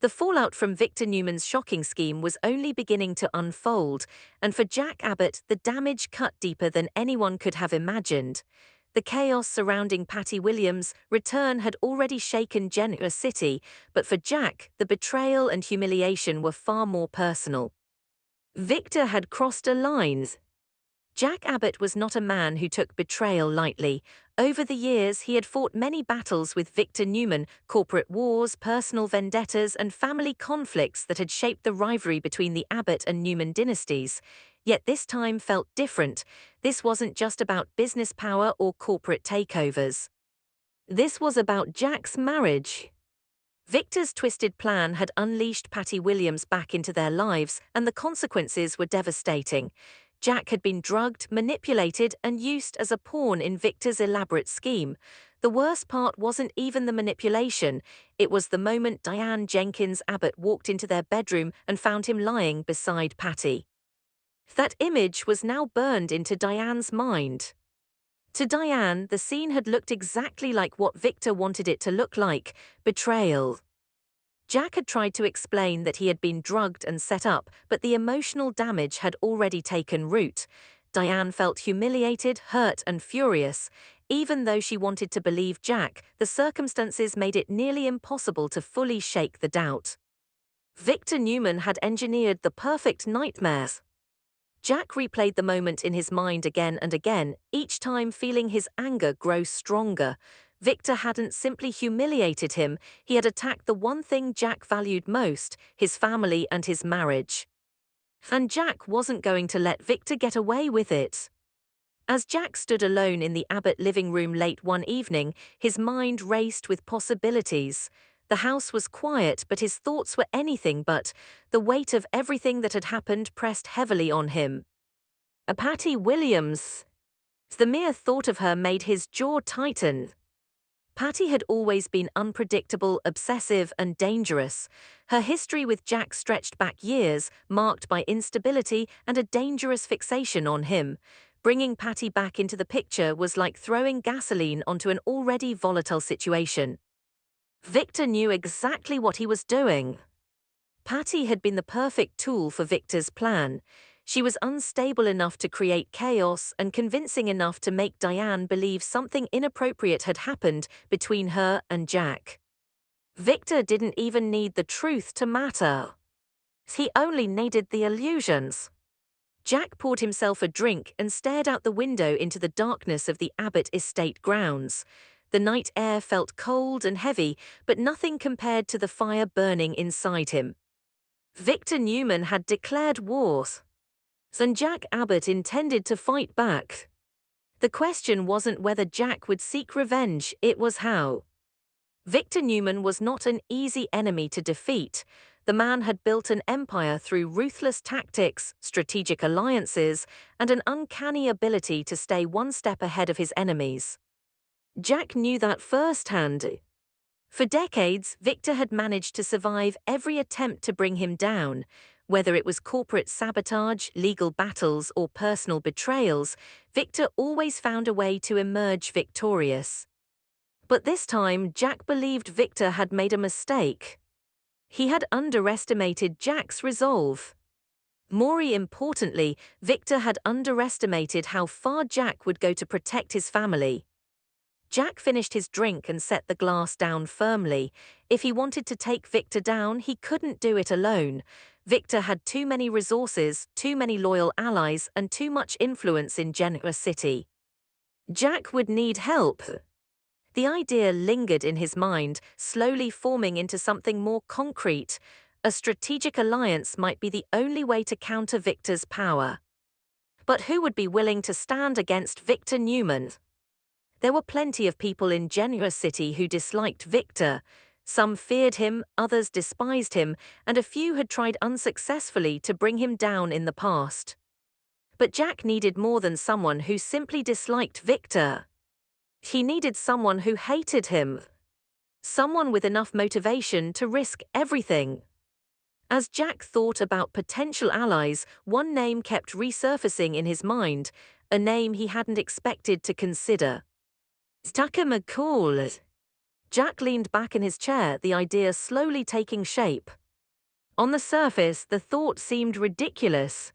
The fallout from Victor Newman's shocking scheme was only beginning to unfold, and for Jack Abbott, the damage cut deeper than anyone could have imagined. The chaos surrounding Patty Williams' return had already shaken Genoa City, but for Jack, the betrayal and humiliation were far more personal. Victor had crossed a line. Jack Abbott was not a man who took betrayal lightly. Over the years, he had fought many battles with Victor Newman, corporate wars, personal vendettas, and family conflicts that had shaped the rivalry between the Abbott and Newman dynasties. Yet this time felt different. This wasn't just about business power or corporate takeovers. This was about Jack's marriage. Victor's twisted plan had unleashed Patty Williams back into their lives, and the consequences were devastating. Jack had been drugged, manipulated, and used as a pawn in Victor's elaborate scheme. The worst part wasn't even the manipulation. It was the moment Diane Jenkins Abbott walked into their bedroom and found him lying beside Patty. That image was now burned into Diane's mind. To Diane, the scene had looked exactly like what Victor wanted it to look like: betrayal. Jack had tried to explain that he had been drugged and set up, but the emotional damage had already taken root. Diane felt humiliated, hurt, and furious. Even though she wanted to believe Jack, the circumstances made it nearly impossible to fully shake the doubt. Victor Newman had engineered the perfect nightmare. Jack replayed the moment in his mind again and again, each time feeling his anger grow stronger. Victor hadn't simply humiliated him, he had attacked the one thing Jack valued most: his family and his marriage. And Jack wasn't going to let Victor get away with it. As Jack stood alone in the Abbott living room late one evening, his mind raced with possibilities. The house was quiet, but his thoughts were anything but. The weight of everything that had happened pressed heavily on him. Patty Williams. The mere thought of her made his jaw tighten. Patty had always been unpredictable, obsessive, and dangerous. Her history with Jack stretched back years, marked by instability and a dangerous fixation on him. Bringing Patty back into the picture was like throwing gasoline onto an already volatile situation. Victor knew exactly what he was doing. Patty had been the perfect tool for Victor's plan. She was unstable enough to create chaos and convincing enough to make Diane believe something inappropriate had happened between her and Jack. Victor didn't even need the truth to matter. He only needed the illusions. Jack poured himself a drink and stared out the window into the darkness of the Abbott estate grounds. The night air felt cold and heavy, but nothing compared to the fire burning inside him. Victor Newman had declared war, and Jack Abbott intended to fight back. The question wasn't whether Jack would seek revenge, it was how. Victor Newman was not an easy enemy to defeat. The man had built an empire through ruthless tactics, strategic alliances, and an uncanny ability to stay one step ahead of his enemies. Jack knew that firsthand. For decades, Victor had managed to survive every attempt to bring him down. Whether it was corporate sabotage, legal battles, or personal betrayals, Victor always found a way to emerge victorious. But this time, Jack believed Victor had made a mistake. He had underestimated Jack's resolve. More importantly, Victor had underestimated how far Jack would go to protect his family. Jack finished his drink and set the glass down firmly. If he wanted to take Victor down, he couldn't do it alone. Victor had too many resources, too many loyal allies, and too much influence in Genoa City. Jack would need help. The idea lingered in his mind, slowly forming into something more concrete. A strategic alliance might be the only way to counter Victor's power. But who would be willing to stand against Victor Newman? There were plenty of people in Genoa City who disliked Victor. Some feared him, others despised him, and a few had tried unsuccessfully to bring him down in the past. But Jack needed more than someone who simply disliked Victor. He needed someone who hated him. Someone with enough motivation to risk everything. As Jack thought about potential allies, one name kept resurfacing in his mind, a name he hadn't expected to consider. Tucker McCall. Jack leaned back in his chair, the idea slowly taking shape. On the surface, the thought seemed ridiculous.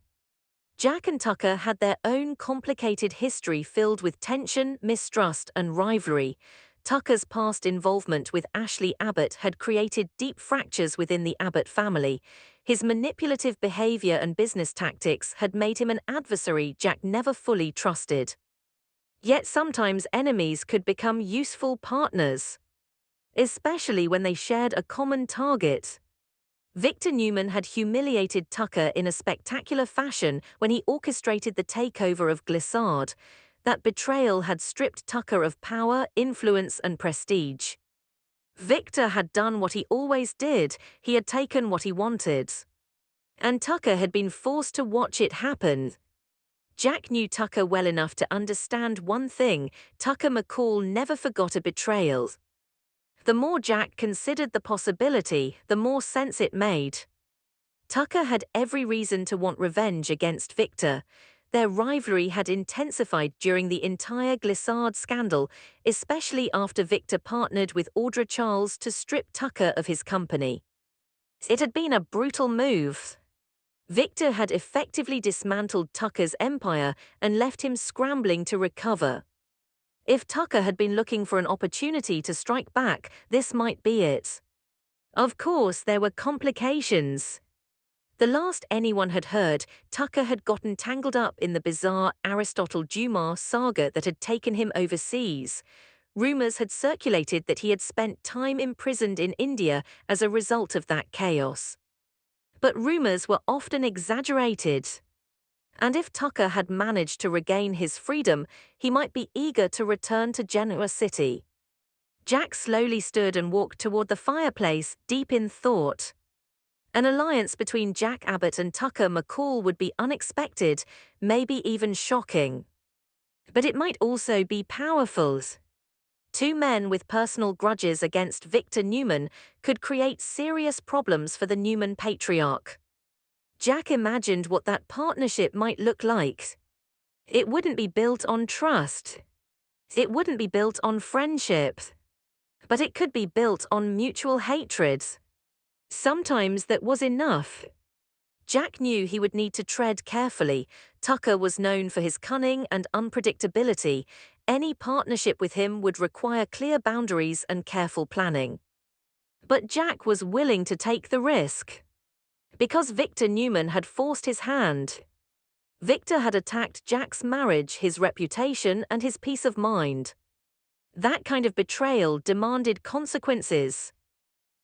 Jack and Tucker had their own complicated history filled with tension, mistrust, and rivalry. Tucker's past involvement with Ashley Abbott had created deep fractures within the Abbott family. His manipulative behavior and business tactics had made him an adversary Jack never fully trusted. Yet sometimes enemies could become useful partners, especially when they shared a common target. Victor Newman had humiliated Tucker in a spectacular fashion when he orchestrated the takeover of Glissade. That betrayal had stripped Tucker of power, influence, and prestige. Victor had done what he always did, he had taken what he wanted. And Tucker had been forced to watch it happen. Jack knew Tucker well enough to understand one thing: Tucker McCall never forgot a betrayal. The more Jack considered the possibility, the more sense it made. Tucker had every reason to want revenge against Victor. Their rivalry had intensified during the entire Glissade scandal, especially after Victor partnered with Audra Charles to strip Tucker of his company. It had been a brutal move. Victor had effectively dismantled Tucker's empire and left him scrambling to recover. If Tucker had been looking for an opportunity to strike back, this might be it. Of course, there were complications. The last anyone had heard, Tucker had gotten tangled up in the bizarre Aristotle Dumas saga that had taken him overseas. Rumors had circulated that he had spent time imprisoned in India as a result of that chaos. But rumors were often exaggerated. And if Tucker had managed to regain his freedom, he might be eager to return to Genoa City. Jack slowly stood and walked toward the fireplace, deep in thought. An alliance between Jack Abbott and Tucker McCall would be unexpected, maybe even shocking. But it might also be powerful. Two men with personal grudges against Victor Newman could create serious problems for the Newman patriarch. Jack imagined what that partnership might look like. It wouldn't be built on trust. It wouldn't be built on friendship. But it could be built on mutual hatred. Sometimes that was enough. Jack knew he would need to tread carefully. Tucker was known for his cunning and unpredictability. Any partnership with him would require clear boundaries and careful planning. But Jack was willing to take the risk. Because Victor Newman had forced his hand. Victor had attacked Jack's marriage, his reputation, and his peace of mind. That kind of betrayal demanded consequences.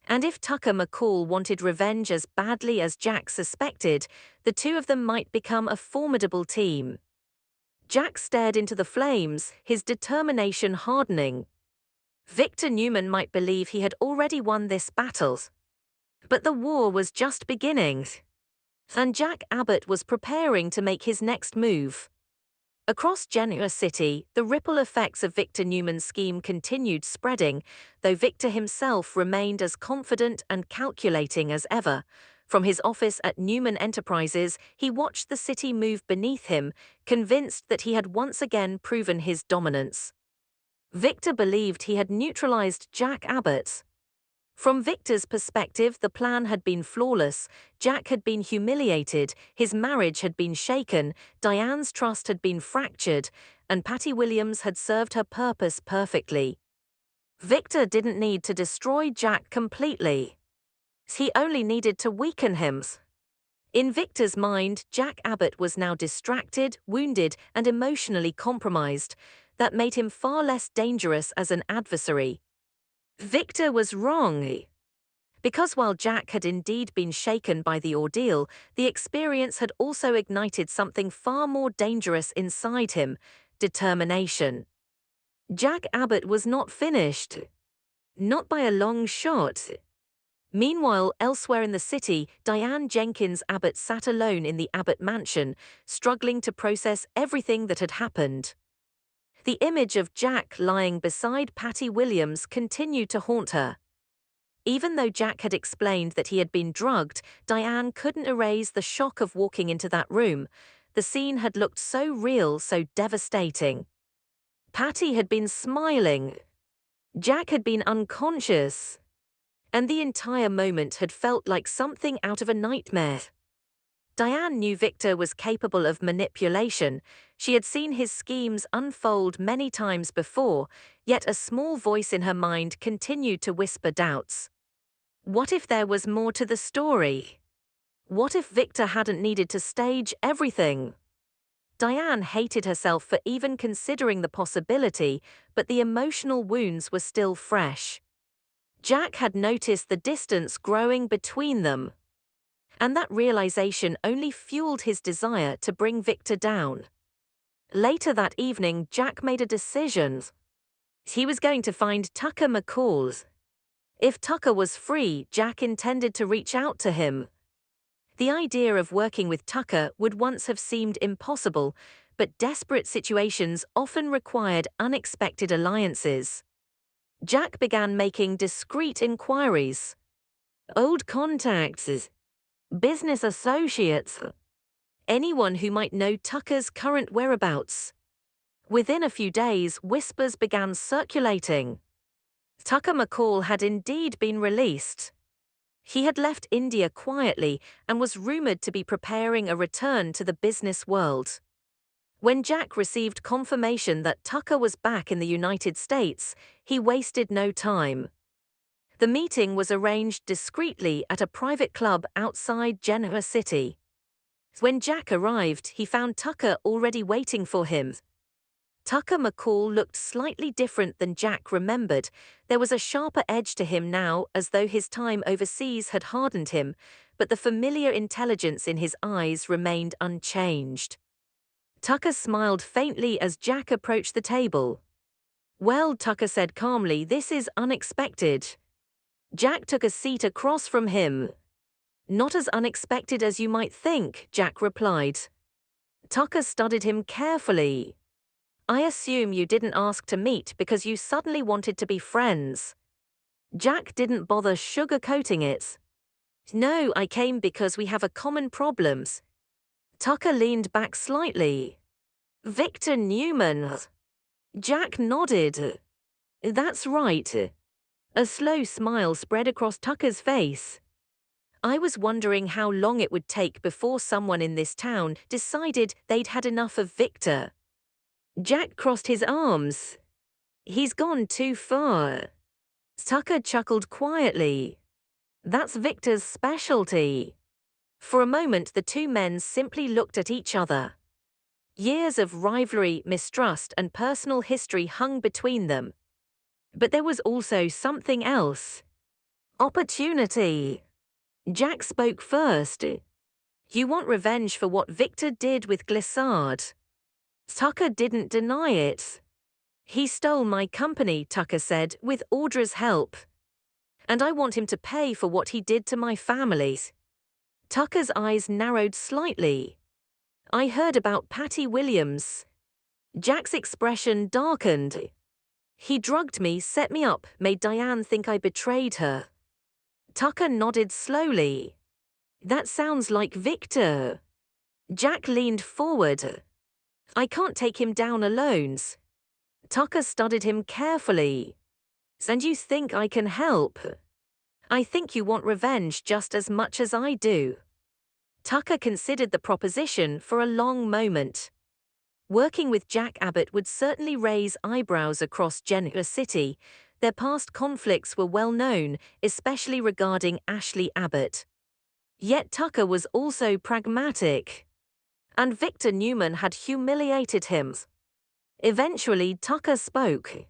And if Tucker McCall wanted revenge as badly as Jack suspected, the two of them might become a formidable team. Jack stared into the flames, his determination hardening. Victor Newman might believe he had already won this battle. But the war was just beginning. And Jack Abbott was preparing to make his next move. Across Genoa City, the ripple effects of Victor Newman's scheme continued spreading, though Victor himself remained as confident and calculating as ever. From his office at Newman Enterprises, he watched the city move beneath him, convinced that he had once again proven his dominance. Victor believed he had neutralized Jack Abbott. From Victor's perspective, the plan had been flawless. Jack had been humiliated, his marriage had been shaken, Diane's trust had been fractured, and Patty Williams had served her purpose perfectly. Victor didn't need to destroy Jack completely. He only needed to weaken him. In Victor's mind, Jack Abbott was now distracted, wounded, and emotionally compromised. That made him far less dangerous as an adversary. Victor was wrong. Because while Jack had indeed been shaken by the ordeal, the experience had also ignited something far more dangerous inside him: determination. Jack Abbott was not finished. Not by a long shot. Meanwhile, elsewhere in the city, Diane Jenkins Abbott sat alone in the Abbott mansion, struggling to process everything that had happened. The image of Jack lying beside Patty Williams continued to haunt her. Even though Jack had explained that he had been drugged, Diane couldn't erase the shock of walking into that room. The scene had looked so real, so devastating. Patty had been smiling. Jack had been unconscious, and the entire moment had felt like something out of a nightmare. Diane knew Victor was capable of manipulation. She had seen his schemes unfold many times before, yet a small voice in her mind continued to whisper doubts. What if there was more to the story? What if Victor hadn't needed to stage everything? Diane hated herself for even considering the possibility, but the emotional wounds were still fresh. Jack had noticed the distance growing between them, and that realization only fueled his desire to bring Victor down. Later that evening, Jack made a decision. He was going to find Tucker McCall. If Tucker was free, Jack intended to reach out to him. The idea of working with Tucker would once have seemed impossible, but desperate situations often required unexpected alliances. Jack began making discreet inquiries. Old contacts, business associates, anyone who might know Tucker's current whereabouts. Within a few days, whispers began circulating. Tucker McCall had indeed been released. He had left India quietly and was rumored to be preparing a return to the business world. When Jack received confirmation that Tucker was back in the United States, he wasted no time. The meeting was arranged discreetly at a private club outside Genoa City. When Jack arrived, he found Tucker already waiting for him. Tucker McCall looked slightly different than Jack remembered. There was a sharper edge to him now, as though his time overseas had hardened him, but the familiar intelligence in his eyes remained unchanged. Tucker smiled faintly as Jack approached the table. "Well," Tucker said calmly, "this is unexpected." Jack took a seat across from him. "Not as unexpected as you might think," Jack replied. Tucker studied him carefully. "I assume you didn't ask to meet because you suddenly wanted to be friends." Jack didn't bother sugarcoating it. "No, I came because we have a common problem." Tucker leaned back slightly. "Victor Newman." Jack nodded. "That's right." A slow smile spread across Tucker's face. "I was wondering how long it would take before someone in this town decided they'd had enough of Victor." Jack crossed his arms. "He's gone too far." Tucker chuckled quietly. "That's Victor's specialty." For a moment, the two men simply looked at each other. Years of rivalry, mistrust, and personal history hung between them. But there was also something else. Opportunity. Jack spoke first. "You want revenge for what Victor did with Glissade." Tucker didn't deny it. "He stole my company," Tucker said, "with Audra's help. And I want him to pay for what he did to my family." Tucker's eyes narrowed slightly. "I heard about Patty Williams." Jack's expression darkened. "He drugged me, set me up, made Diane think I betrayed her." Tucker nodded slowly. "That sounds like Victor." Jack leaned forward. "I can't take him down alone." Tucker studied him carefully. "And you think I can help?" "I think you want revenge just as much as I do." Tucker considered the proposition for a long moment. Working with Jack Abbott would certainly raise eyebrows across Genoa City. Their past conflicts were well known, especially regarding Ashley Abbott. Yet Tucker was also pragmatic. And Victor Newman had humiliated him. Eventually, Tucker spoke.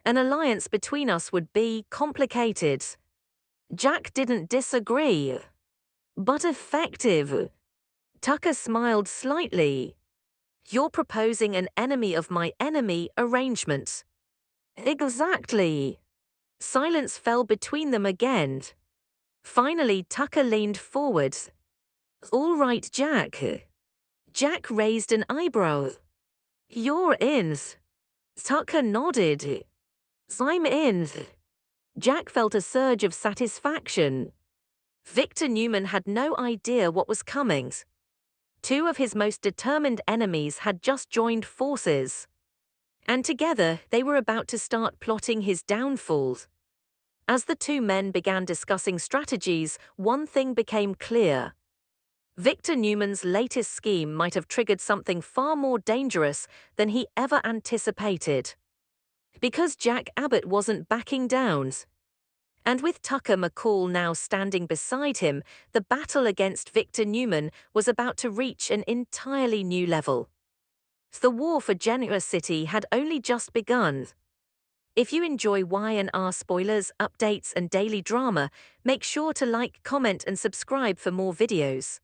"An alliance between us would be complicated." Jack didn't disagree. "But effective." Tucker smiled slightly. "You're proposing an enemy of my enemy arrangement." "Exactly." Silence fell between them again. Finally, Tucker leaned forward. "All right, Jack." Jack raised an eyebrow. "You're in." Tucker nodded. "I'm in." Jack felt a surge of satisfaction. Victor Newman had no idea what was coming. Two of his most determined enemies had just joined forces. and together they were about to start plotting his downfall. As the two men began discussing strategies, one thing became clear. Victor Newman's latest scheme might have triggered something far more dangerous than he ever anticipated. Because Jack Abbott wasn't backing down. And with Tucker McCall now standing beside him, the battle against Victor Newman was about to reach an entirely new level. The war for Genoa City had only just begun. If you enjoy Y&R spoilers, updates, and daily drama, make sure to like, comment, and subscribe for more videos.